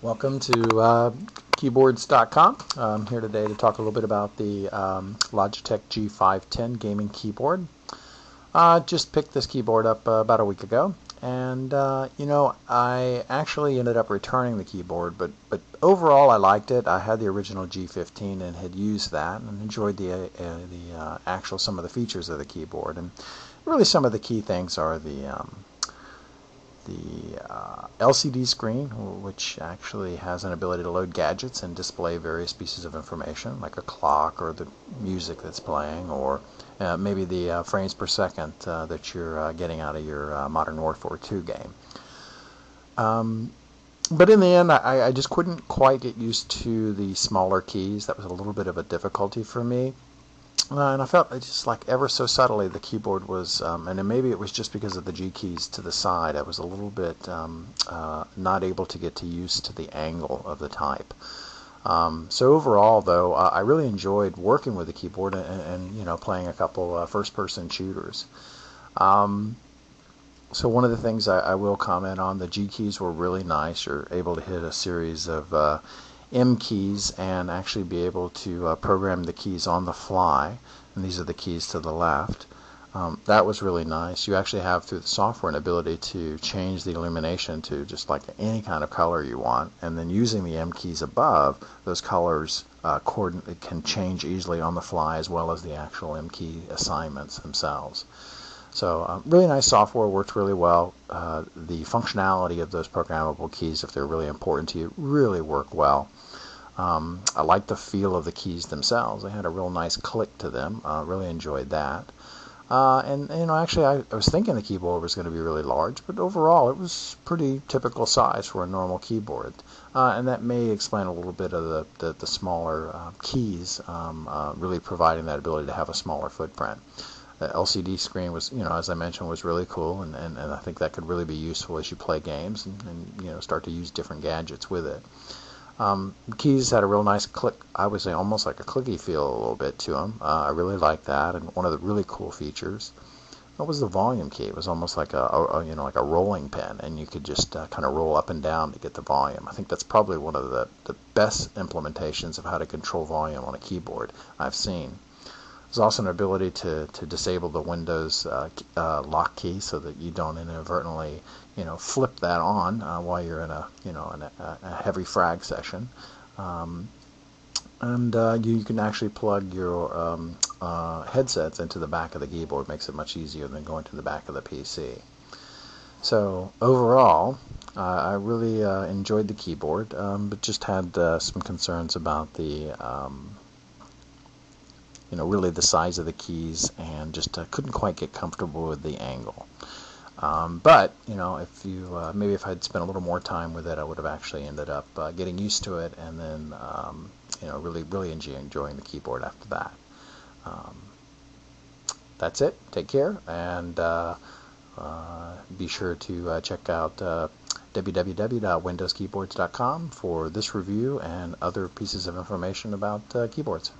Welcome to keyboards.com. I'm here today to talk a little bit about the Logitech G510 gaming keyboard. Just picked this keyboard up about a week ago, and I actually ended up returning the keyboard, but overall I liked it. I had the original G15 and had used that and enjoyed the actual some of the features of the keyboard. And really some of the key things are the LCD screen, which actually has an ability to load gadgets and display various pieces of information, like a clock or the music that's playing, or maybe the frames per second that you're getting out of your Modern Warfare 2 game. But in the end, I just couldn't quite get used to the smaller keys. That was a little bit of a difficulty for me. And I felt just like ever so subtly the keyboard was, and maybe it was just because of the G keys to the side, I was a little bit not able to get used to the angle of the type. So overall, though, I really enjoyed working with the keyboard and playing a couple first-person shooters. So one of the things I will comment on, the G keys were really nice. You're able to hit a series of M keys and actually be able to program the keys on the fly, and these are the keys to the left. That was really nice. You actually have through the software an ability to change the illumination to just like any kind of color you want, and then using the M keys above, those colors can change easily on the fly, as well as the actual M key assignments themselves. So really nice software, worked really well. The functionality of those programmable keys, if they're really important to you, really work well. I like the feel of the keys themselves. They had a real nice click to them. Really enjoyed that. And actually I was thinking the keyboard was going to be really large, but overall it was pretty typical size for a normal keyboard. And that may explain a little bit of the smaller keys, really providing that ability to have a smaller footprint. The LCD screen was, as I mentioned, was really cool, and I think that could really be useful as you play games and start to use different gadgets with it. The keys had a real nice click, I would say almost like a clicky feel a little bit to them. I really liked that, and one of the really cool features was the volume key. It was almost like like a rolling pin, and you could just kind of roll up and down to get the volume. I think that's probably one of the best implementations of how to control volume on a keyboard I've seen. There's also an ability to disable the Windows lock key so that you don't inadvertently, flip that on while you're in a heavy frag session. You can actually plug your headsets into the back of the keyboard. Makes it much easier than going to the back of the PC. So overall, I really enjoyed the keyboard, but just had some concerns about the really the size of the keys, and just couldn't quite get comfortable with the angle. But if you maybe if I'd spent a little more time with it, I would have actually ended up getting used to it, and then really enjoying the keyboard after that. That's it. Take care, and be sure to check out www.windowskeyboards.com for this review and other pieces of information about keyboards.